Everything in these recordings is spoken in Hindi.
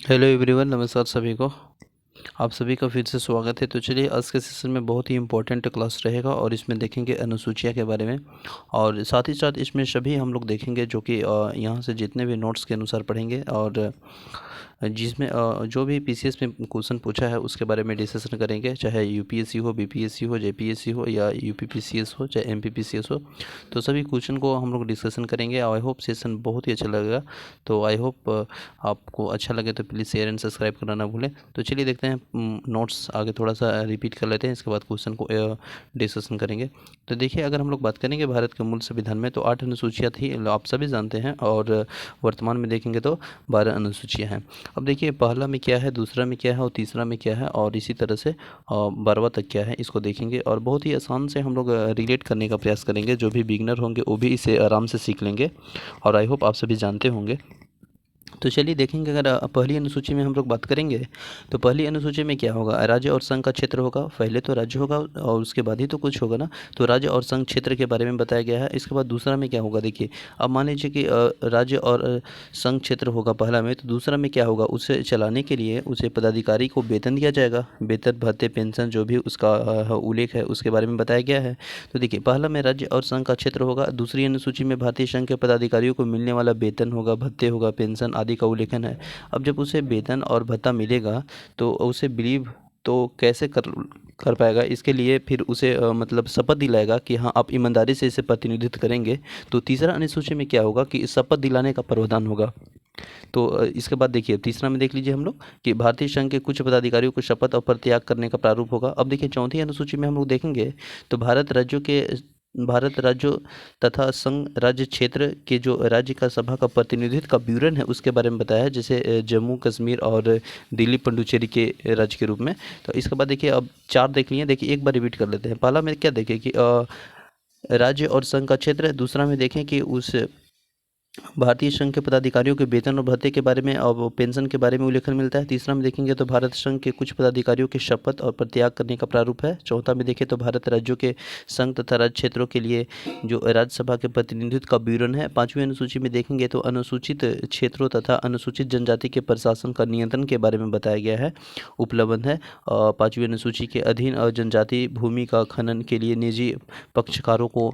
हेलो एवरीवन, नमस्कार सभी को। आप सभी का फिर से स्वागत है। तो चलिए, आज के सेशन में बहुत ही इम्पोर्टेंट क्लास रहेगा और इसमें देखेंगे अनुसूचियाँ के बारे में, और साथ ही साथ इसमें सभी हम लोग देखेंगे जो कि यहाँ से जितने भी नोट्स के अनुसार पढ़ेंगे, और जिसमें जो भी पीसीएस में क्वेश्चन पूछा है उसके बारे में डिस्कशन करेंगे, चाहे यूपीएससी हो, बीपीएससी हो, जेपीएससी हो, या यूपीपीसीएस हो, चाहे एमपीपीसीएस हो। तो सभी क्वेश्चन को हम लोग डिस्कशन करेंगे। आई होप सेशन बहुत ही अच्छा लगेगा। तो आई होप आपको अच्छा लगे तो प्लीज़ शेयर एंड सब्सक्राइब करना ना भूलें। तो चलिए देखते हैं, नोट्स आगे थोड़ा सा रिपीट कर लेते हैं, इसके बाद क्वेश्चन को डिस्कशन करेंगे। तो देखिए, अगर हम लोग बात करेंगे भारत के मूल संविधान में, तो 8 अनुसूचियाँ थी, आप सभी जानते हैं, और वर्तमान में देखेंगे तो 12 अनुसूचियाँ हैं। अब देखिए, पहला में क्या है, दूसरा में क्या है, और तीसरा में क्या है, और इसी तरह से 12वां तक क्या है, इसको देखेंगे। और बहुत ही आसान से हम लोग रिलेट करने का प्रयास करेंगे। जो भी बिगनर होंगे वो भी इसे आराम से सीख लेंगे, और आई होप आप सभी जानते होंगे। तो चलिए देखेंगे, अगर पहली अनुसूची में हम लोग बात करेंगे, तो पहली अनुसूची में क्या होगा, राज्य और संघ का क्षेत्र होगा। पहले तो राज्य होगा और उसके बाद ही तो कुछ होगा ना। तो राज्य और संघ क्षेत्र के बारे में बताया गया है। इसके बाद दूसरा में क्या होगा, देखिए, अब मान लीजिए कि राज्य और संघ क्षेत्र होगा पहला में, तो दूसरा में क्या होगा, उसे चलाने के लिए उसे पदाधिकारी को वेतन दिया जाएगा। वेतन, भत्ते, पेंशन जो भी उसका उल्लेख है उसके बारे में बताया गया है। तो देखिए, पहला में राज्य और संघ का क्षेत्र होगा, दूसरी अनुसूची में भारतीय संघ के पदाधिकारियों को मिलने वाला वेतन होगा, भत्ते होगा, पेंशन आदि का उल्लेखन है। अब जब उसे वेतन और भत्ता मिलेगा तो उसे बिलीव तो कैसे कर पाएगा, इसके लिए फिर उसे मतलब शपथ दिलाएगा कि हाँ, आप ईमानदारी से इसे प्रतिनिधित्व करेंगे। तो तीसरा अनुसूची में क्या होगा कि शपथ दिलाने का प्रावधान होगा। तो इसके बाद देखिए, तीसरा में देख लीजिए हम लोग कि भारतीय संघ के कुछ पदाधिकारियों को शपथ और परित्याग करने का प्रारूप होगा। अब देखिए, चौथी अनुसूची में हम लोग देखेंगे तो भारत राज्यों तथा संघ राज्य क्षेत्र के जो राज्य का सभा का प्रतिनिधित्व का विवरण है उसके बारे में बताया है, जैसे जम्मू कश्मीर और दिल्ली पुडुचेरी के राज्य के रूप में। तो इसके बाद देखिए, अब चार देख लिए। देखिए, एक बार रिपीट कर लेते हैं। पहला में क्या देखें कि राज्य और संघ का क्षेत्र है। दूसरा में देखें कि उस भारतीय संघ के पदाधिकारियों के वेतन और भत्ते के बारे में और वो पेंशन के बारे में उल्लेखन मिलता है। तीसरा में देखेंगे तो भारत संघ के कुछ पदाधिकारियों के शपथ और परित्याग करने का प्रारूप है। चौथा में देखें तो भारत राज्यों के संघ तथा राज्य क्षेत्रों के लिए जो राज्यसभा के प्रतिनिधित्व का विवरण है। पांचवी अनुसूची में देखेंगे तो अनुसूचित क्षेत्रों तथा अनुसूचित जनजाति के प्रशासन का नियंत्रण के बारे में बताया गया है, उपलब्ध है। पांचवी अनुसूची के अधीन और जनजाति भूमि का खनन के लिए निजी पक्षकारों को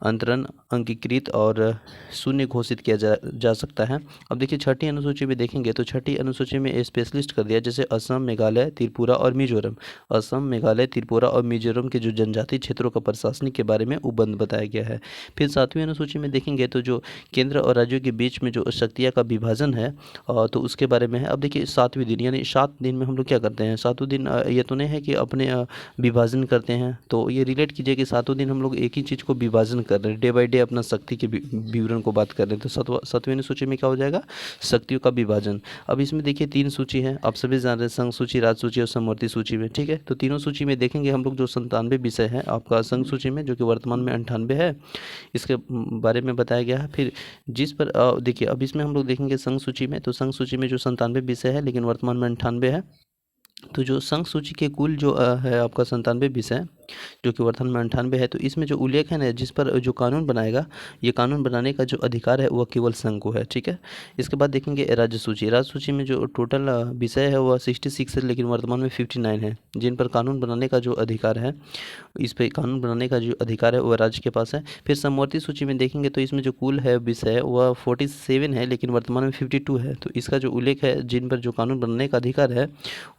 अंतरण, अंगीकृत और शून्य घोषित किया जा सकता है। अब देखिए, छठी अनुसूची में देखेंगे तो छठी अनुसूची में स्पेशलिस्ट कर दिया, जैसे असम, मेघालय, त्रिपुरा और मिजोरम। असम, मेघालय, त्रिपुरा और मिजोरम के जो जनजातीय क्षेत्रों का प्रशासनिक के बारे में उपबंध बताया गया है। फिर सातवीं अनुसूची में देखेंगे तो जो केंद्र और राज्यों के बीच में जो शक्तियाँ का विभाजन है, तो उसके बारे में है। अब देखिए, सातवीं दिन यानी 7 दिन में हम लोग क्या करते हैं, सातों दिन ये तो नहीं है कि अपने विभाजन करते हैं। तो ये रिलेट कीजिए कि सातों दिन हम लोग एक ही चीज़ को विभाजन कर रहे हैं, डे बाय डे अपना शक्ति के विवरण को बात कर रहे हैं। तो सातवीं सूची में क्या हो जाएगा, शक्तियों का विभाजन। अब इसमें देखिए 3 सूची है, आप सभी जान रहे हैं, संघ सूची, राज्य सूची और समवर्ती सूची में। ठीक है, तो तीनों सूची में देखेंगे हम लोग जो 97 विषय है आपका संघ सूची में, जो कि वर्तमान में 98 है, इसके बारे में बताया गया है। फिर जिस पर देखिए, अब इसमें हम लोग देखेंगे संघ सूची में, तो संघ सूची में जो 97 विषय है लेकिन वर्तमान में 98 है। तो जो संघ सूची के कुल जो है आपका 97 विषय, जो कि वर्तमान में 98 है, तो इसमें जो उल्लेख है ना, जिस पर जो कानून बनाएगा, ये कानून बनाने का जो अधिकार है वह केवल संघ को है। ठीक है, इसके बाद देखेंगे राज्य सूची। राज्य सूची में जो टोटल विषय है वह 66 है, लेकिन वर्तमान में 59 है, जिन पर कानून बनाने का जो अधिकार है, इस पे कानून बनाने का जो अधिकार है वह राज्य के पास है। फिर समवर्ती सूची में देखेंगे तो इसमें जो कुल है विषय वह 47 है, लेकिन वर्तमान में 52 है। तो इसका जो उल्लेख है, जिन पर जो कानून बनाने का अधिकार है,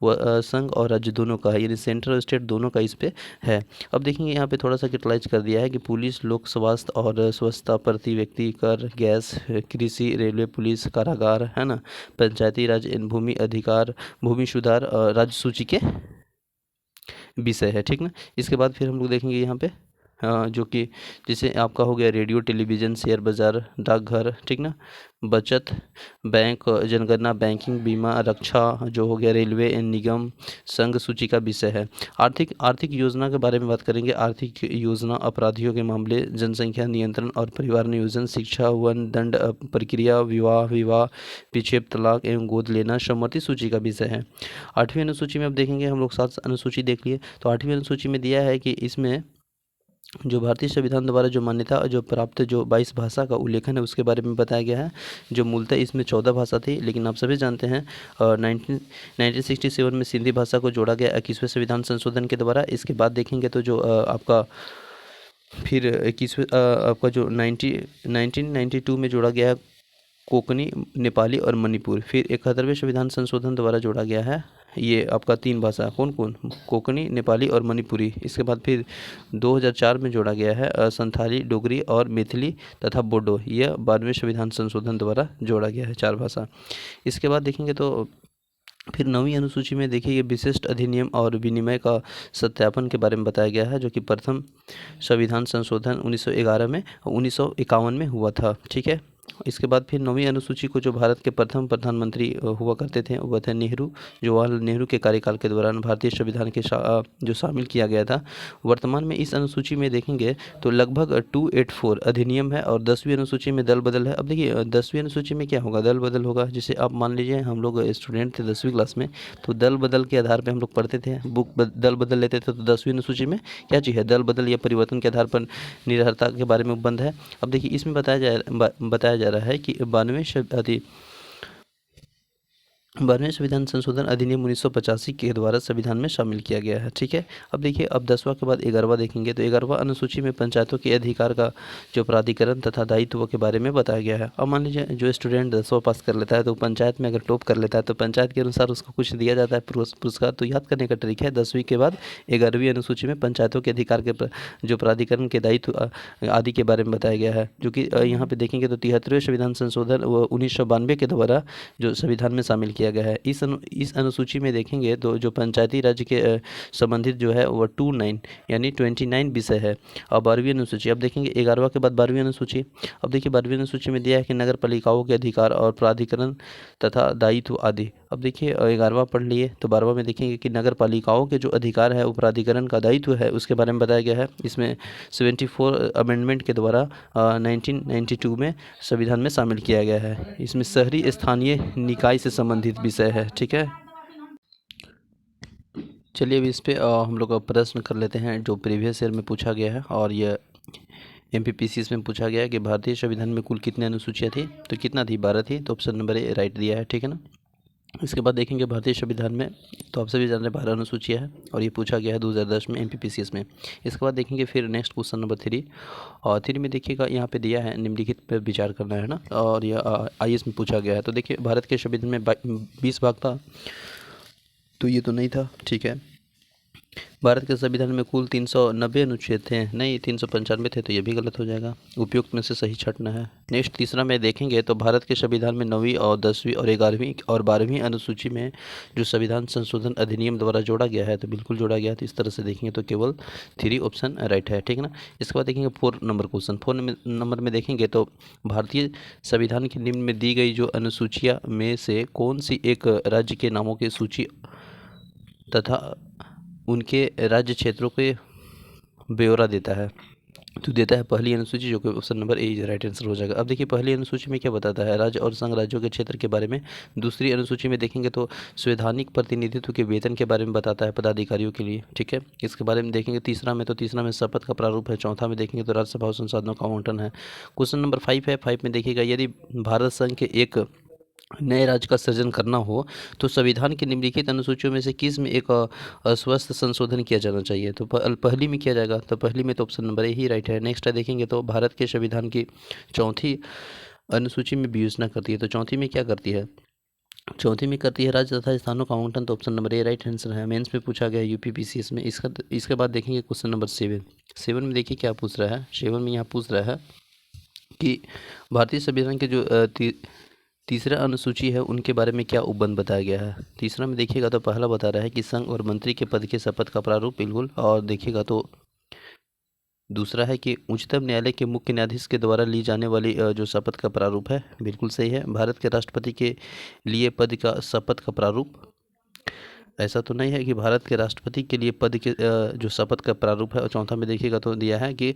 वह संघ और राज्य दोनों का है, यानी सेंट्रल और स्टेट दोनों का इस पे है। अब देखेंगे यहाँ पे थोड़ा सा कैटेगराइज कर दिया है कि पुलिस, लोक स्वास्थ्य और स्वच्छता, प्रति व्यक्ति कर, गैस, कृषि, रेलवे, पुलिस, कारागार, है ना, पंचायती राज, भूमि अधिकार, भूमि सुधार, राज्य सूची के विषय है। ठीक ना, इसके बाद फिर हम लोग देखेंगे यहाँ पे जो कि जैसे आपका हो गया रेडियो, टेलीविज़न, शेयर बाज़ार, डाकघर, ठीक ना, बचत बैंक, जनगणना, बैंकिंग, बीमा, रक्षा, जो हो गया रेलवे, निगम, संघ सूची का विषय है। आर्थिक आर्थिक योजना के बारे में बात करेंगे। आर्थिक योजना, अपराधियों के मामले, जनसंख्या नियंत्रण और परिवार नियोजन, शिक्षा, वन, दंड प्रक्रिया, विवाह, विक्षेप, तलाक एवं गोद लेना सम्मति सूची का विषय है। आठवीं अनुसूची में अब देखेंगे हम लोग, 7 अनुसूची देख लिए। तो आठवीं अनुसूची में दिया है कि इसमें जो भारतीय संविधान द्वारा जो मान्यता जो प्राप्त जो 22 भाषा का उल्लेखन है उसके बारे में बताया गया है, जो मूलतः इसमें 14 भाषा थी, लेकिन आप सभी जानते हैं 1967 में सिंधी भाषा को जोड़ा गया 21वें संविधान संशोधन के द्वारा। इसके बाद देखेंगे तो जो आपका फिर 21वें आपका जो 1992 में जोड़ा गया है कोंकणी, नेपाली और मणिपुर। फिर 71वें संविधान संशोधन द्वारा जोड़ा गया है ये आपका 3 भाषा, कौन कौन, कोंकणी, नेपाली और मणिपुरी। इसके बाद फिर 2004 में जोड़ा गया है संथाली, डोगरी और मैथिली तथा बोडो। यह 92वें संविधान संशोधन द्वारा जोड़ा गया है 4 भाषा। इसके बाद देखेंगे तो फिर 9वीं अनुसूची में देखिए ये विशिष्ट अधिनियम और विनिमय का सत्यापन के बारे में बताया गया है, जो कि प्रथम संविधान संशोधन 1911 में 1951 में हुआ था। ठीक है। इसके बाद फिर 9वीं अनुसूची को जो भारत के प्रथम प्रधानमंत्री हुआ करते थे वह थे नेहरू। जवाहरलाल नेहरू के कार्यकाल के दौरान भारतीय संविधान के जो शामिल किया गया था। वर्तमान में इस अनुसूची में देखेंगे तो लगभग 284 अधिनियम है और 10वीं अनुसूची में दल बदल है। अब देखिए 10वीं अनुसूची में क्या होगा, दल बदल होगा। जैसे आप मान लीजिए हम लोग स्टूडेंट थे 10वीं क्लास में, तो दल बदल के आधार पर हम लोग पढ़ते थे, दल बदल लेते थे। तो 10वीं अनुसूची में क्या चीज़ है, दल बदल या परिवर्तन के आधार पर निरर्हता के बारे में उपबंध है। अब देखिए इसमें बताया जा रहा है कि 92वें संविधान संशोधन अधिनियम 1985 के द्वारा संविधान में शामिल किया गया है। ठीक है। अब देखिए अब 10वां के बाद 11वां देखेंगे तो 11वां अनुसूची में पंचायतों के अधिकार का जो प्राधिकरण तथा दायित्व के बारे में बताया गया है। अब मान लीजिए जो स्टूडेंट 10वां पास कर लेता है तो पंचायत में अगर टॉप कर लेता है तो पंचायत के अनुसार उसको कुछ दिया जाता है पुरस्कार। तो याद करने का तरीका है 10वीं के बाद 11वीं अनुसूची में पंचायतों के अधिकार के जो प्राधिकरण के दायित्व आदि के बारे में बताया गया है, जो कि यहाँ पे देखेंगे तो 73वें संविधान संशोधन 1992 के द्वारा जो संविधान में शामिल किया गया है। इस अनुसूची में देखेंगे तो जो पंचायती राज्य के संबंधित जो है वह 29 यानी 29 विषय है। और 12वीं अनुसूची अब देखेंगे 11वां के बाद 12वीं अनुसूची। अब देखिए 12वीं अनुसूची में दिया है कि नगर पालिकाओं के अधिकार और प्राधिकरण तथा दायित्व आदि। अब देखिए 11वां पढ़ लिए तो 12वां में देखेंगे कि नगर पालिकाओं के जो अधिकार है, प्राधिकरण का दायित्व है, उसके बारे में बताया गया है। इसमें 74 अमेंडमेंट के द्वारा 1992 में संविधान में शामिल किया गया है। इसमें शहरी स्थानीय निकाय से संबंधित विषय है। ठीक है। चलिए अब इस पे हम लोग प्रश्न कर लेते हैं जो प्रीवियस ईयर में पूछा गया है, और यह MPPCS में पूछा गया है कि भारतीय संविधान में कुल कितनी अनुसूचियाँ थी, तो कितना थी, 12 थी। तो ऑप्शन नंबर ए राइट दिया है। ठीक है ना। इसके बाद देखेंगे भारतीय संविधान में तो आप सभी जान रहे हैं 12 अनुसूचियाँ है, और ये पूछा गया है 2010 में MPPCS में। इसके बाद देखेंगे फिर नेक्स्ट क्वेश्चन नंबर 3, और 3 में देखिएगा यहाँ पे दिया है निम्नलिखित पर विचार करना है ना, और यह IAS में पूछा गया है। तो देखिए भारत के संविधान में 20 भाग था, तो ये तो नहीं था। ठीक है। भारत के संविधान में कुल 390 अनुच्छेद थे, नहीं 395 थे, तो ये भी गलत हो जाएगा। उपयुक्त में से सही छटना है। नेक्स्ट तीसरा में देखेंगे तो भारत के संविधान में 9वीं और 10वीं और 11वीं और 12वीं अनुसूची में जो संविधान संशोधन अधिनियम द्वारा जोड़ा गया है, तो बिल्कुल जोड़ा गया है। तो इस तरह से देखेंगे तो केवल 3 ऑप्शन राइट है। ठीक है ना। इसके बाद देखेंगे 4 नंबर क्वेश्चन। 4 नंबर में देखेंगे तो भारतीय संविधान के निम्न में दी गई जो अनुसूचियाँ में से कौन सी एक राज्य के नामों की सूची तथा उनके राज्य क्षेत्रों के ब्यौरा देता है। तो देता है पहली अनुसूची, जो कि option number A right answer हो जाएगा। अब देखिए पहली अनुसूची में क्या बताता है, राज्य और संघ राज्यों के क्षेत्र के बारे में। दूसरी अनुसूची में देखेंगे तो संवैधानिक प्रतिनिधित्व के वेतन के बारे में बताता है पदाधिकारियों के लिए। ठीक है। इसके बारे में देखेंगे तीसरा में, तो तीसरा में शपथ का प्रारूप है। चौथा में देखेंगे तो राज्यसभा और संसाधनों का आवंटन है। क्वेश्चन नंबर 5 है। 5 में देखिएगा यदि भारत संघ के एक नए राज्य का सृजन करना हो तो संविधान की निम्नलिखित अनुसूचियों में से किस में एक अस्वस्थ संशोधन किया जाना चाहिए, तो पहली में किया जाएगा। तो पहली में तो option number A he right है। नेक्स्ट है देखेंगे तो भारत के संविधान की चौथी अनुसूची में विवेचना करती है, तो चौथी में क्या करती है, चौथी में करती है राज्य तथा स्थानों का आवंटन। तो option number A right answer है। मेंस में पूछा गया UPPCS में। इसके बाद देखेंगे क्वेश्चन नंबर 7 में देखिए क्या पूछ रहा है। 7 में यहाँ पूछ रहा है कि भारतीय संविधान के जो तीसरा अनुसूची है उनके बारे में क्या उपबंध बताया गया है। तीसरा में देखिएगा तो पहला बता रहा है कि संघ और मंत्री के पद के शपथ का प्रारूप, बिल्कुल। और देखिएगा तो दूसरा है कि उच्चतम न्यायालय के मुख्य न्यायाधीश के द्वारा ली जाने वाली जो शपथ का प्रारूप है, बिल्कुल सही है। भारत के राष्ट्रपति के लिए पद का शपथ का प्रारूप, ऐसा तो नहीं है कि भारत के राष्ट्रपति के लिए पद के जो शपथ का प्रारूप है। और चौथा में देखिएगा तो दिया है कि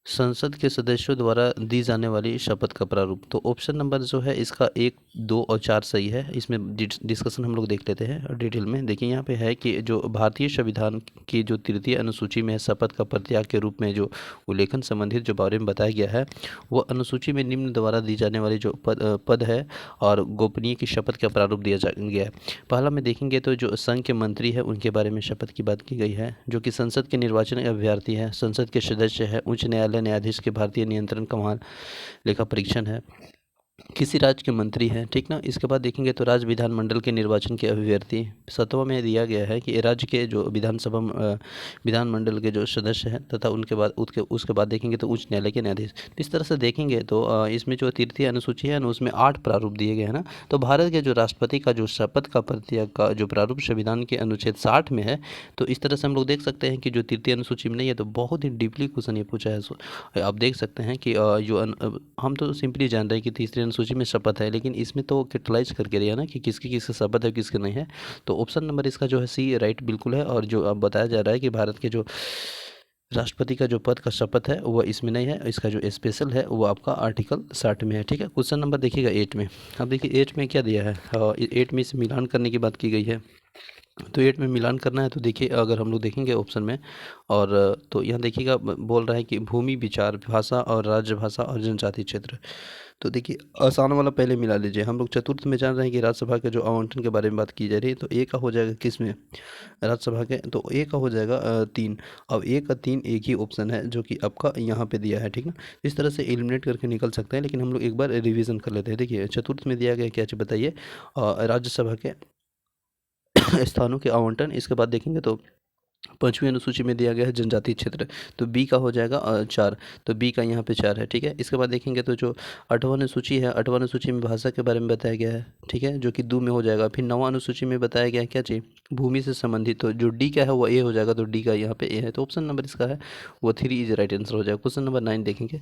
संसद के सदस्यों द्वारा दी जाने वाली शपथ का प्रारूप। तो ऑप्शन नंबर जो है इसका 1, 2 और 4 सही है। इसमें डिस्कशन हम लोग देख लेते हैं डिटेल में। देखिए यहाँ पे है कि जो भारतीय संविधान की जो तृतीय अनुसूची में शपथ का प्रत्याग के रूप में जो उल्लेखन संबंधित जो बारे में बताया गया है, वो अनुसूची में निम्न द्वारा दी जाने वाली जो पद है और गोपनीय की शपथ का प्रारूप गया है। पहला में देखेंगे तो जो संघ के मंत्री है उनके बारे में शपथ की बात की गई है, जो कि संसद के निर्वाचन अभ्यर्थी है, संसद के सदस्य है, उच्च न्यायालय न्यायाधीश के भारतीय नियंत्रण का महालेखा परीक्षण है, किसी राज्य के मंत्री हैं, ठीक ना। इसके बाद देखेंगे तो राज्य विधानमंडल के निर्वाचन के अभ्यर्थी। 7वां में दिया गया है कि राज्य के जो विधानमंडल के जो सदस्य हैं तथा उसके बाद देखेंगे तो उच्च न्यायालय के न्यायाधीश। इस तरह से देखेंगे तो इसमें जो तृतीय अनुसूची है ना उसमें 8 प्रारूप दिए गए हैं ना। तो भारत के जो राष्ट्रपति का जो शपथ का प्रत्याग का जो प्रारूप संविधान के अनुच्छेद 60 में है। तो इस तरह से हम लोग देख सकते हैं कि जो तृतीय अनुसूची में नहीं है, तो बहुत ही डीपली क्वेश्चन ये पूछा है। आप देख सकते हैं कि हम तो सिंपली जान रहे हैं कि तीसरी अनुसूची में शपथ है, लेकिन इसमें तो कैटेगराइज करके दिया ना कि किसकी किसकी शपथ है किसके नहीं है। तो ऑप्शन नंबर इसका जो है सी राइट बिल्कुल है। और जो अब बताया जा रहा है कि भारत के जो राष्ट्रपति का जो पद का शपथ है वह इसमें नहीं है, इसका जो स्पेशल है वो आपका आर्टिकल 60 में है, ठीक है। क्वेश्चन नंबर देखिएगा 8 में। अब देखिए 8 में क्या दिया है, 8 में इसे मिलान करने की बात की गई है। तो 8 में मिलान करना है तो देखिए अगर हम लोग देखेंगे ऑप्शन में, और तो यहाँ देखिएगा बोल रहा है कि भूमि, विचार, भाषा और राजभाषा और जनजाति क्षेत्र। तो देखिए आसान वाला पहले मिला लीजिए। हम लोग चतुर्थ में जान रहे हैं कि राज्यसभा के जो आवंटन के बारे में बात की जा रही है, तो ए का हो जाएगा किस में, राज्यसभा के, तो ए का हो जाएगा 3। अब ए का 3 एक ही ऑप्शन है जो कि आपका यहाँ पे दिया है, ठीक ना। इस तरह से एलिमिनेट करके निकल सकते हैं, लेकिन हम लोग एक बार रिवीजन कर लेते हैं। देखिए चतुर्थ में दिया गया क्या चीज़ बताइए, राज्यसभा के स्थानों के आवंटन। इसके बाद देखेंगे तो 5वीं अनुसूची में दिया गया है जनजातीय क्षेत्र, तो बी का हो जाएगा 4। तो बी का यहाँ पे 4 है, ठीक है। इसके बाद देखेंगे तो जो 8वां अनुसूची है, 8वां अनुसूची में भाषा के बारे में बताया गया है, ठीक है, जो कि 2 में हो जाएगा। फिर 9वां अनुसूची में बताया गया है क्या चीज़, भूमि से संबंधित। तो जो डी का है वो ए हो जाएगा, तो डी का यहाँ पे ए है। तो ऑप्शन नंबर इसका है वो 3 इज राइट आंसर हो जाएगा। क्वेश्चन नंबर 9 देखेंगे।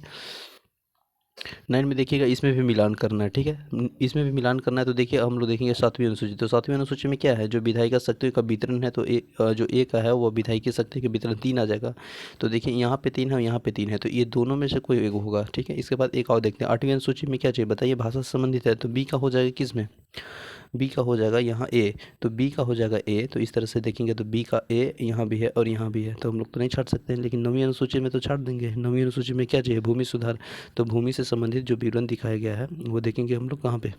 9 में देखिएगा इसमें भी मिलान करना है, ठीक है, इसमें भी मिलान करना है। तो देखिए हम लोग देखेंगे 7वीं अनुसूची। तो 7वीं अनुसूची में क्या है, जो विधायिका शक्तियों का वितरण है, तो जो ए का है वो विधायिका शक्ति के वितरण 3 आ जाएगा। तो देखिए यहाँ पे 3 है, यहाँ पे 3 है, तो ये दोनों में से कोई एक होगा, ठीक है। इसके बाद एक और देखते हैं 8वीं अनुसूची में क्या चाहिए बताइए, भाषा से संबंधित है, तो बी का हो जाएगा किस में, बी का हो जाएगा यहाँ ए। तो बी का हो जाएगा ए। तो इस तरह से देखेंगे तो बी का ए यहाँ भी है और यहाँ भी है, तो हम लोग तो नहीं छाट सकते हैं, लेकिन 9वीं अनुसूची में तो छाट देंगे। 9वीं अनुसूची में क्या चाहिए, भूमि सुधार। तो भूमि से संबंधित जो विवरण दिखाया गया है वो देखेंगे हम लोग कहाँ पे,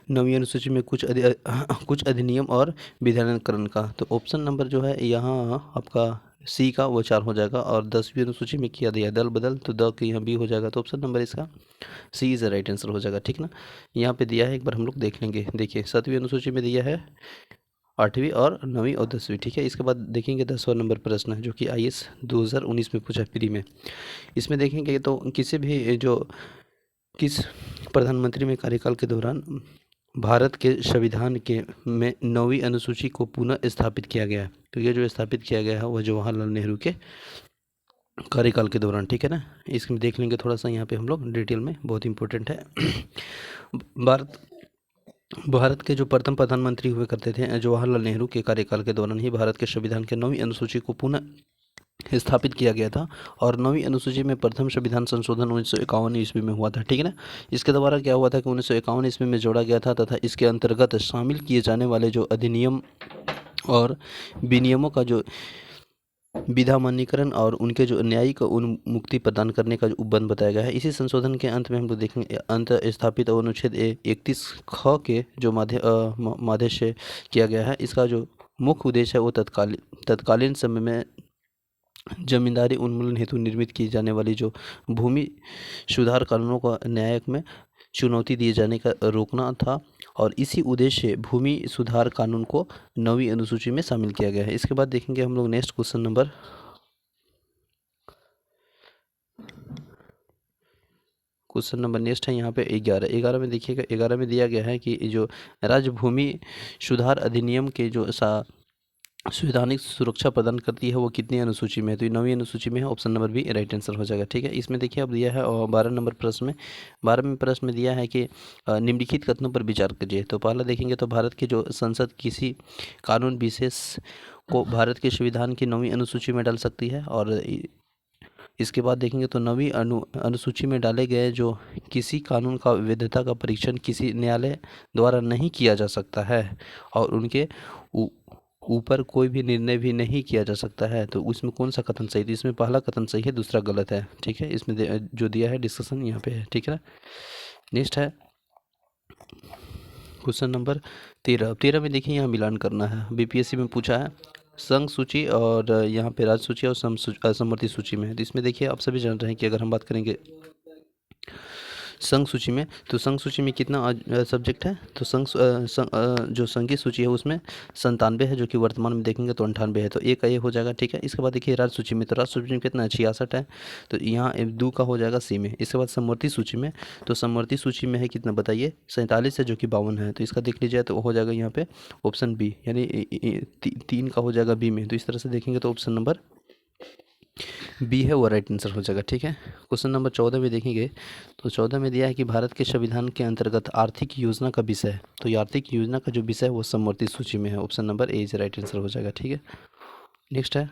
9वीं अनुसूची में कुछ अधिनियम और विधायीकरण का। तो ऑप्शन नंबर जो है यहाँ आपका सी का वो 4 हो जाएगा। और 10वीं अनुसूची में किया दिया दल बदल, तो द के यहाँ बी हो जाएगा। तो ऑप्शन नंबर इसका सी इज़ राइट आंसर हो जाएगा, ठीक ना। यहाँ पे दिया है, एक बार हम लोग देख लेंगे। देखिए 7वीं अनुसूची में दिया है 8वीं और 9वीं और 10वीं, ठीक है। इसके बाद देखेंगे 10वां नंबर प्रश्न है जो कि IAS 2019 में पूछा प्री में। इसमें देखेंगे तो किस प्रधानमंत्री में कार्यकाल के दौरान भारत के संविधान के में 9वीं अनुसूची को पुनः स्थापित किया गया है। तो ये जो स्थापित किया गया है वह जवाहरलाल नेहरू के कार्यकाल के दौरान, ठीक है ना। इसमें देख लेंगे थोड़ा सा यहाँ पे हम लोग डिटेल में, बहुत इंपॉर्टेंट है। भारत भारत के जो प्रथम प्रधानमंत्री हुए करते थे जवाहरलाल नेहरू के कार्यकाल के दौरान ही भारत के संविधान के 9वीं अनुसूची को पुनः स्थापित किया गया था। और 9वीं अनुसूची में प्रथम संविधान संशोधन 1951 ईस्वी में हुआ था, ठीक है ना। इसके द्वारा क्या हुआ था कि 1951 ईस्वी में जोड़ा गया था, तथा इसके अंतर्गत शामिल किए जाने वाले जो अधिनियम और विनियमों का जो विधामान्यीकरण और उनके जो न्यायिक उन्मुक्ति प्रदान करने का जो उपबंध बताया गया है। इसी संशोधन के अंत में हम लोग देखेंगे अंत स्थापित और अनुच्छेद 31 ख के जो माध्यम से किया गया है। इसका जो मुख्य उद्देश्य है वो तत्कालीन समय में जमींदारी उन्मूलन हेतु निर्मित की जाने वाली जो भूमि सुधार कानूनों का न्यायिक में चुनौती दिए जाने का रोकना था। और इसी उद्देश्य से भूमि सुधार कानून को 9वीं अनुसूची में शामिल किया गया है। इसके बाद देखेंगे हम लोग नेक्स्ट क्वेश्चन नंबर नेक्स्ट है यहाँ पे 11 में देखिएगा। 11 में दिया गया है कि जो राज्य भूमि सुधार अधिनियम के जो संवैधानिक सुरक्षा प्रदान करती है वो कितनी अनुसूची में है, तो ये 9वीं अनुसूची में है। Option number B right answer हो जाएगा, ठीक है। इसमें देखिए अब दिया है और 12 नंबर प्रश्न में 12वें प्रश्न में दिया है कि निम्नलिखित कथनों पर विचार कीजिए। तो पहला देखेंगे तो भारत की जो संसद किसी कानून विशेष को भारत के संविधान की 9वीं अनुसूची में डाल सकती है, और इसके बाद देखेंगे तो नवीं अनुसूची में डाले गए जो किसी कानून का वैधता का परीक्षण किसी न्यायालय द्वारा नहीं किया जा सकता है और उनके ऊपर कोई भी निर्णय भी नहीं किया जा सकता है। तो उसमें कौन सा कथन सही है? इसमें पहला कथन सही है, दूसरा गलत है। ठीक है, इसमें जो दिया है डिस्कशन यहाँ पे है। ठीक है, नेक्स्ट है क्वेश्चन नंबर 13। 13 में देखिए यहाँ मिलान करना है। बीपीएससी में पूछा है संघ सूची और यहाँ पे राज्य सूची और समवर्ती सूची में है। तो इसमें देखिए आप सभी जान रहे हैं कि अगर हम बात करेंगे संघ सूची में, तो संघ सूची में कितना सब्जेक्ट है? तो जो संघीय सूची है उसमें 97 है, जो कि वर्तमान में देखेंगे तो 98 है। तो एक ये हो जाएगा। ठीक है, इसके बाद देखिए राज्य सूची में, तो राज्य सूची में कितना है? 66 है। तो यहाँ 2 का हो जाएगा सी में। इसके बाद समवर्ती सूची में, तो समवर्ती सूची में है कितना बताइए? 47 है, जो कि 52 है। तो इसका देख लीजिए तो हो जाएगा यहाँ पे ऑप्शन बी, यानी 3 का हो जाएगा बी में। तो इस तरह से देखेंगे तो ऑप्शन नंबर बी है वो राइट आंसर हो जाएगा। ठीक है, क्वेश्चन नंबर 14 में देखेंगे तो 14 में दिया है कि भारत के संविधान के अंतर्गत आर्थिक योजना का विषय, तो ये आर्थिक योजना का जो विषय है वो समवर्ती सूची में है। Option number A is right answer हो जाएगा। ठीक है, नेक्स्ट है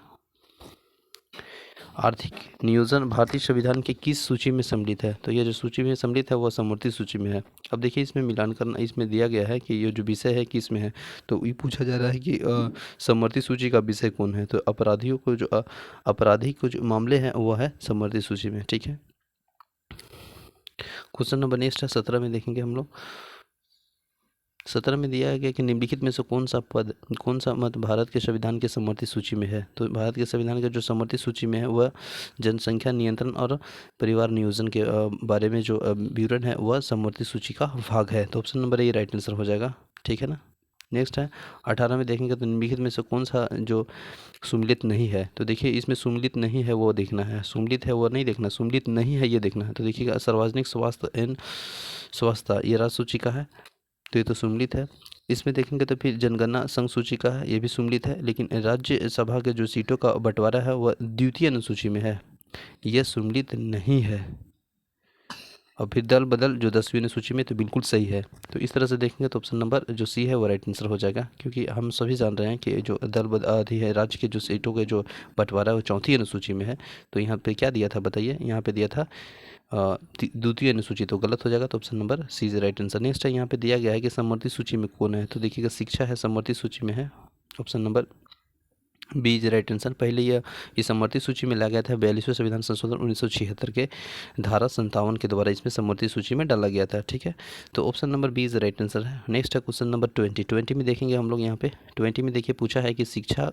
आर्थिक नियोजन भारतीय संविधान के किस सूची में सम्मिलित है? तो ये जो सूची में सम्मिलित है वह समवर्ती सूची में है। अब देखिए इसमें मिलान करना, इसमें दिया गया है कि ये जो विषय है किस में है, तो ये पूछा जा रहा है कि समवर्ती सूची का विषय कौन है? तो अपराधियों को जो आपराधिक जो मामले हैं वो है समवर्ती सूची में। ठीक है, क्वेश्चन नंबर नेक्स्ट है 17 में देखेंगे हम लोग। 17 में दिया गया कि निम्नलिखित में से कौन सा मत भारत के संविधान के समवर्ती सूची में है? तो भारत के संविधान के जो समवर्ती सूची में है वह जनसंख्या नियंत्रण और परिवार नियोजन के बारे में जो विवरण है वह समवर्ती सूची का भाग है। तो option number A right answer हो जाएगा। ठीक है ना, नेक्स्ट है 18 में देखेंगे तो निम्नलिखित में से कौन सा जो सुमिलित नहीं है? तो देखिए इसमें सुमिलित नहीं है वो देखना है, सुमिलित है वो नहीं देखना, सुमिलित नहीं है ये देखना है। तो देखिएगा सार्वजनिक स्वास्थ्य एवं स्वच्छता ये राज्य सूची का है, तो ये तो सुमिलित है। इसमें देखेंगे तो फिर जनगणना संघ सूची का है, ये भी सुमिलित है। लेकिन राज्यसभा के जो सीटों का बंटवारा है वह द्वितीय अनुसूची में है, यह सुमिलित नहीं है। और फिर दल बदल जो 10वीं अनुसूची में, तो बिल्कुल सही है। तो इस तरह से देखेंगे तो ऑप्शन नंबर जो सी है वो राइट आंसर हो जाएगा, क्योंकि हम सभी जान रहे हैं कि जो है राज्य के जो सीटों के जो बंटवारा है वो 4वीं अनुसूची में है। तो यहाँ पे क्या दिया था बताइए? यहाँ पे दिया था द्वितीय अनुसूची, तो गलत हो जाएगा। तो option number C is right answer. Next है यहाँ पे दिया गया है कि समवर्ती सूची में कौन है? तो देखिएगा शिक्षा है समवर्ती सूची में है, option number B is right answer. पहले ये समवर्ती सूची में लाया गया था 42वें संविधान संशोधन 1976 के धारा 57 के द्वारा इसमें समवर्ती सूची में डाला गया था। ठीक है, तो option number B is right answer है। नेक्स्ट है क्वेश्चन नंबर 20 में देखेंगे हम लोग। यहाँ पे 20 में देखिए पूछा है कि शिक्षा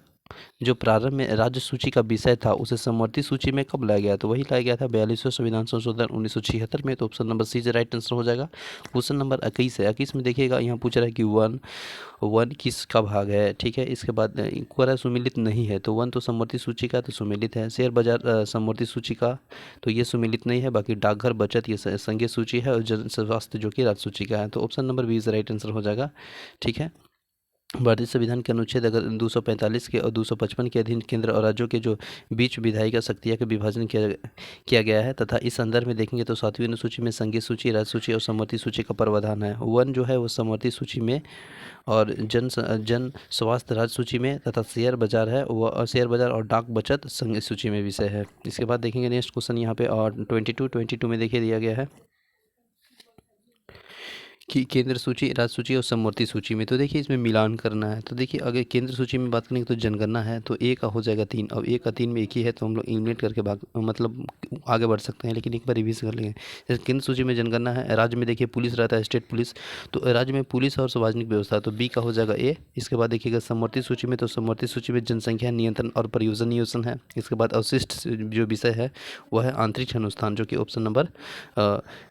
जो प्रारंभ में राज्य सूची का विषय था उसे समवर्ती सूची में कब लाया गया? तो वही लाया गया था 42वें संविधान संशोधन 1976 में। तो option number C is right answer हो जाएगा। क्वेश्चन नंबर 21 है। 21 में देखिएगा यहाँ पूछ रहा है कि वन किसका भाग है? ठीक है, इसके बाद कोरा सुमिलित नहीं है, तो वन तो समवर्ती सूची का, तो सुमिलित है। शेयर बाजार समवर्ती सूची का, तो ये सुमिलित नहीं है। बाकी डाकघर बचत ये संघीय सूची है, और जन स्वास्थ्य जो कि राज्य सूची का है। तो option number B is right answer हो जाएगा। ठीक है, भारतीय संविधान के अनुच्छेद अगर 245 के और 255 के अधीन केंद्र और राज्यों के जो बीच विधायिका शक्तियाँ का विभाजन किया गया है, तथा इस संदर्भ में देखेंगे तो 7वीं अनुसूची में संघीय सूची, राज्य सूची और समवर्ती सूची का प्रावधान है। वन जो है वो समवर्ती सूची में, और जन स्वास्थ्य राज्य सूची में, तथा शेयर बाजार है वह शेयर बाजार और डाक बचत संघीय सूची में विषय है। इसके बाद देखेंगे नेक्स्ट क्वेश्चन यहाँ पे, और 22 में देखिए दिया गया है कि केंद्र सूची, राज्य सूची और समवर्ती सूची में। तो देखिए इसमें मिलान करना है। तो देखिए अगर केंद्र सूची में बात करेंगे तो जनगणना है, तो ए का हो जाएगा 3, और ए का 3 में एक ही है, तो हम लोग एलिमिनेट करके मतलब आगे बढ़ सकते हैं। लेकिन एक बार रिवीज कर लेंगे। जैसे केंद्र सूची में जनगणना है, राज्य में देखिए पुलिस रहता है, स्टेट पुलिस, तो राज्य में पुलिस और सार्वजनिक व्यवस्था, तो बी का हो जाएगा ए। इसके बाद देखिएगा समवर्ती सूची में, तो समवर्ती सूची में जनसंख्या नियंत्रण और परियोजना नियोजन है। इसके बाद अवशिष्ट जो विषय है वह है अंतरिक्ष अनुसंधान, जो कि ऑप्शन नंबर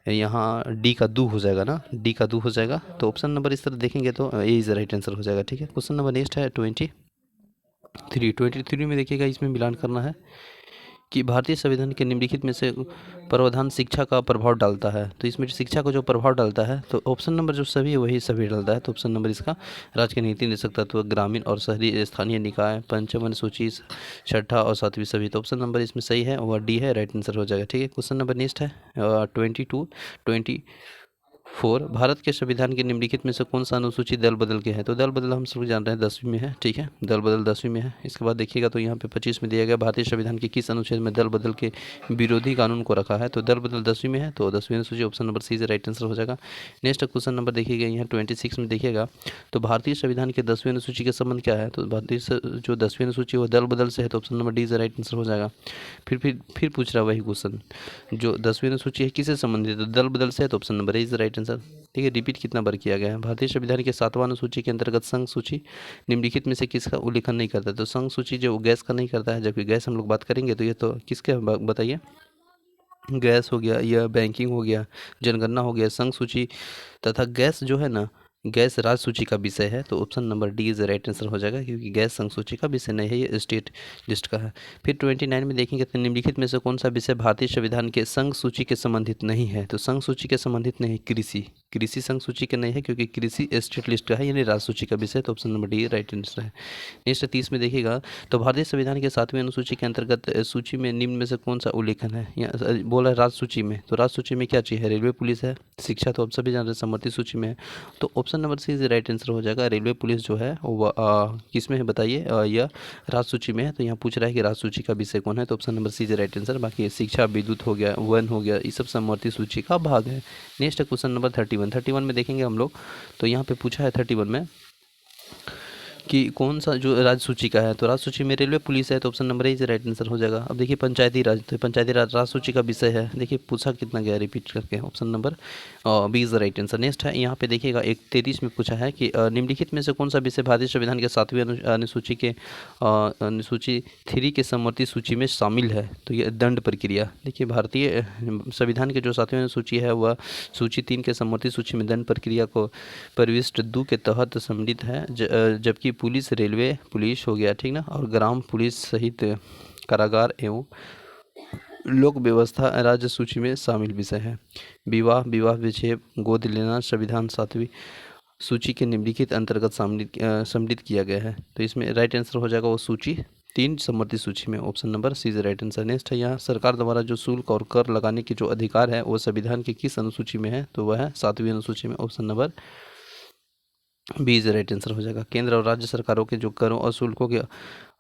यहाँ डी का दू हो जाएगा ना, डी का दू हो जाएगा। तो ऑप्शन नंबर इस तरह देखेंगे तो ए इज राइट आंसर हो जाएगा। ठीक है, क्वेश्चन नंबर नेक्स्ट है 23 में देखिएगा इसमें मिलान करना है कि भारतीय संविधान के निम्नलिखित में से प्रावधान शिक्षा का प्रभाव डालता है। तो इसमें शिक्षा को जो प्रभाव डालता है, तो ऑप्शन नंबर जो सभी है वही सभी डालता है। तो ऑप्शन नंबर इसका राज्य के नीति निदेशक तत्व, ग्रामीण और शहरी स्थानीय निकाय, पंचम अनुसूची, छठा और 7वीं सभी। तो ऑप्शन नंबर इसमें सही है, वह डी है, राइट आंसर हो जाएगा। ठीक है, क्वेश्चन नंबर नेक्स्ट है 22 4 भारत के संविधान के निम्नलिखित में से कौन सा अनुसूची दल बदल के है? तो दल बदल हम सब जान रहे हैं 10वीं में है, ठीक है, दल बदल 10वीं में है। इसके बाद देखिएगा तो यहाँ पे 25 में दिया गया भारतीय संविधान के किस अनुच्छेद में दल बदल के विरोधी कानून को रखा है? तो दल बदल 10वीं में है, तो 10वीं अनुसूची ऑप्शन नंबर सी से राइट आंसर हो जाएगा। नेक्स्ट क्वेश्चन नंबर देखिएगा यहाँ 26 में देखिएगा तो भारतीय संविधान के 10वीं अनुसूची के संबंध क्या है? तो भारतीय जो 10वीं अनुसूची वो दल बदल से है, तो ऑप्शन नंबर डी से राइट आंसर हो जाएगा। फिर पूछ रहा है वही क्वेश्चन, जो 10वीं अनुसूची है किससे संबंधित है? तो दल बदल से है, तो option number A is right answer. ठीक है, रिपीट कितना बार किया गया है? भारतीय संविधान के 7वां अनुसूची के अंतर्गत संघ सूची निम्नलिखित में से किसका उल्लेखन नहीं करता? तो संघ सूची जो गैस का नहीं करता है, जबकि गैस हम लोग बात करेंगे तो ये तो किसके बताइए, गैस हो गया या बैंकिंग हो गया, जनगणना हो गया, संघ सूची तथा गैस जो है ना, गैस राज्य सूची का विषय है, तो option number D is right answer हो जाएगा, क्योंकि गैस संघ सूची का विषय नहीं है, ये स्टेट लिस्ट का है। फिर 29 में देखेंगे तो निम्नलिखित में से कौन सा विषय भारतीय संविधान के संघ सूची के संबंधित नहीं है? तो संघ सूची के संबंधित नहीं, कृषि संघ सूची के नहीं है, क्योंकि कृषि स्टेट लिस्ट का है, यानी राज्य सूची का विषय, तो option number D right answer है। नेक्स्ट 30 में देखिएगा तो भारतीय संविधान के 7वें अनुसूची के अंतर्गत सूची में निम्न में से कौन सा उल्लेखन है? यहाँ बोला है राज्य सूची में, तो राज्य सूची में क्या चीज़ है? रेलवे पुलिस है, शिक्षा तो आप सभी जान रहे हैं समवर्ती सूची में है, तो option number C is right answer हो जाएगा। रेलवे पुलिस जो है वो किस में है बताइए? यह राज्य सूची में है, तो यहाँ पूछ रहा है कि राज्य सूची का विषय कौन है, तो option number C is right answer. बाकी शिक्षा, विद्युत हो गया, वन हो गया, ये सब समवर्ती सूची का भाग है। नेक्स्ट क्वेश्चन नंबर 31 में देखेंगे हम लोग, तो यहाँ पे पूछा है 31 में कि कौन सा जो राज्य सूची का है? तो राज्य सूची में रेलवे पुलिस है, तो option number A right answer हो जाएगा। अब देखिए पंचायती राज, तो पंचायती राज राज्य सूची का विषय है। देखिए पूछा कितना गया रिपीट करके, option number B is right answer. Next है यहाँ पे देखिएगा 33 में पूछा है कि निम्नलिखित में से कौन सा विषय भारतीय संविधान के 7वीं अनुसूची के अनुसूची 3 के समवर्ती सूची में शामिल है? तो ये दंड प्रक्रिया। देखिए भारतीय संविधान के जो 7वीं अनुसूची है वह सूची 3 के समवर्ती सूची में दंड प्रक्रिया को परिविष्ट 2 के तहत सम्मिलित है, जबकि पुलिस, रेलवे पुलिस हो गया, ठीक ना, और ग्राम पुलिस सहित कारागार एवं लोक व्यवस्था राज्य सूची में शामिल विषय है। विवाह विच्छेद, गोद लेना संविधान 7वीं सूची के निम्नलिखित अंतर्गत सम्मिलित किया गया है, तो इसमें राइट आंसर हो जाएगा वो सूची 3 समवर्ती सूची में, option number C is right answer. Next है यहाँ सरकार द्वारा जो शुल्क और कर लगाने की जो अधिकार है वो संविधान के किस अनुसूची में है? तो वह है 7वीं अनुसूची में, option number B is right answer हो जाएगा। केंद्र और राज्य सरकारों के जो करों और शुल्कों के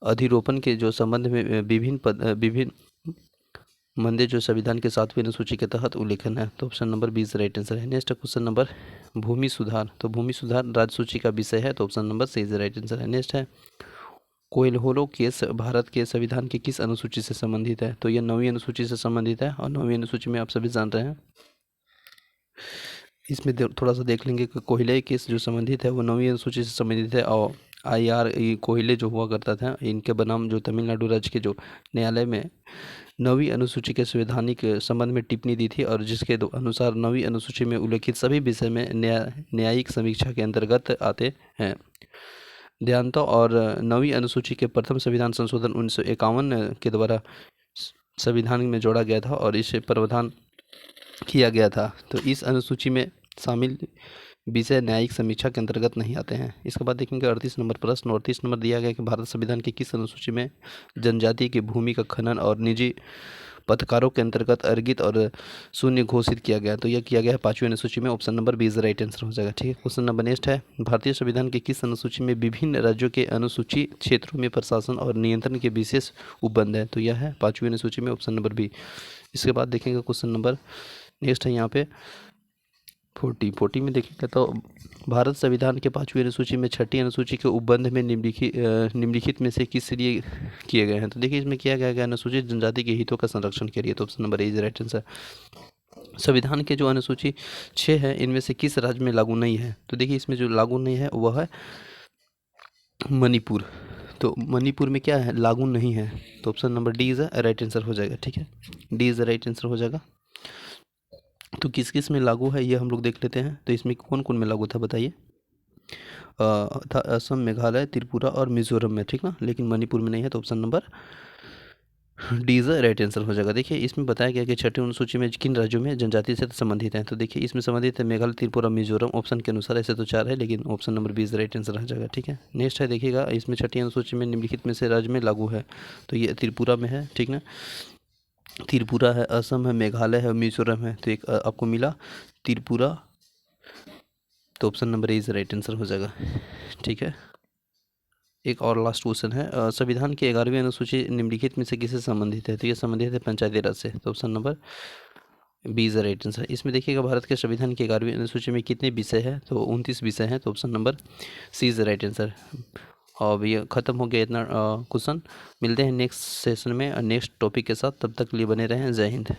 अधिरोपण के जो संबंध में विभिन्न मंदे जो संविधान के 7वीं अनुसूची के तहत उल्लेखन है, तो option number B is right answer है। नेक्स्ट क्वेश्चन नंबर भूमि सुधार, तो भूमि सुधार राज्य सूची का विषय है, तो option number C is right answer है। नेक्स्ट है कोयलहोरो केस भारत के संविधान की किस अनुसूची से संबंधित है? तो यह 9वीं अनुसूची से संबंधित है, और 9वीं अनुसूची में आप सभी जान रहे हैं, इसमें थोड़ा सा देख लेंगे कि कोयले केस जो संबंधित है वो 9वीं अनुसूची से संबंधित है, और IR कोयले जो हुआ करता था इनके बनाम जो तमिलनाडु राज्य के जो न्यायालय में 9वीं अनुसूची के संवैधानिक संबंध में टिप्पणी दी थी, और जिसके अनुसार 9वीं अनुसूची में उल्लेखित सभी विषय में न्यायिक समीक्षा के अंतर्गत आते हैं। ध्यानतः और 9वीं अनुसूची के प्रथम संविधान संशोधन 1951 के द्वारा संविधान में जोड़ा गया था और इसे प्रावधान किया गया था, तो इस अनुसूची में शामिल विषय न्यायिक समीक्षा के अंतर्गत नहीं आते हैं। इसके बाद देखेंगे 38 नंबर प्रश्न, 38 नंबर दिया गया कि भारत संविधान के किस अनुसूची में जनजाति की भूमि का खनन और निजी पत्रकारों के अंतर्गत अर्जित और शून्य घोषित किया गया? तो यह किया गया है 5वीं अनुसूची में, option number B is right answer हो जाएगा। ठीक है, क्वेश्चन नंबर नेक्स्ट है भारतीय संविधान के किस अनुसूची में विभिन्न राज्यों के अनुसूचित क्षेत्रों में प्रशासन और नियंत्रण के विशेष उपबंध है? तो यह है 5वीं अनुसूची में, ऑप्शन नंबर बी। इसके बाद देखेंगे क्वेश्चन नंबर नेक्स्ट है यहाँ पे 40 में देखेंगे तो भारत संविधान के 5वीं अनुसूची में 6ठी अनुसूची के उपबंध में निम्नलिखित में से किस लिए किए गए हैं? तो देखिए इसमें किया गया है अनुसूचित जनजाति के हितों का संरक्षण के लिए, तो option number A is right answer. संविधान के जो अनुसूची 6 है इनमें से किस राज्य में लागू नहीं है? तो देखिए इसमें जो लागू नहीं है वह है मणिपुर, तो मणिपुर में क्या है, लागू नहीं है, तो option number D is right answer हो जाएगा। ठीक है, डी इज राइट आंसर हो जाएगा। तो किस किस में लागू है ये हम लोग देख लेते हैं, तो इसमें कौन कौन में लागू था बताइए? था असम, मेघालय, त्रिपुरा और मिजोरम में, ठीक ना, लेकिन मणिपुर में नहीं है, तो option number D is right answer हो जाएगा। देखिए इसमें बताया गया कि 6ठी अनुसूची में किन राज्यों में जनजाति से संबंधित हैं, तो देखिए इसमें संबंधित है मेघालय, त्रिपुरा, मिजोरम, ऑप्शन के अनुसार, ऐसे तो 4 है लेकिन option number B is right answer हो जाएगा। ठीक है, नेक्स्ट है देखिएगा इसमें 6ठी अनुसूची में निम्नलिखित में से राज्य में लागू है, तो ये त्रिपुरा में है, ठीक ना, त्रिपुरा है, असम है, मेघालय है, मिजोरम है, तो एक आपको मिला त्रिपुरा तो option number A is right answer हो जाएगा। ठीक है, एक और लास्ट क्वेश्चन है, संविधान की 11वीं अनुसूची निम्नलिखित में से किससे संबंधित है? तो ये संबंधित है पंचायती राज से। तो option number B is right answer. इसमें देखिएगा भारत के संविधान की 11वीं अनुसूची में कितने विषय हैं? तो 29 विषय हैं। तो option number C is right answer. और ये ख़त्म हो गया इतना क्वेश्चन। मिलते हैं नेक्स्ट सेशन में नेक्स्ट टॉपिक के साथ, तब तक के लिए बने रहें। जय हिंद।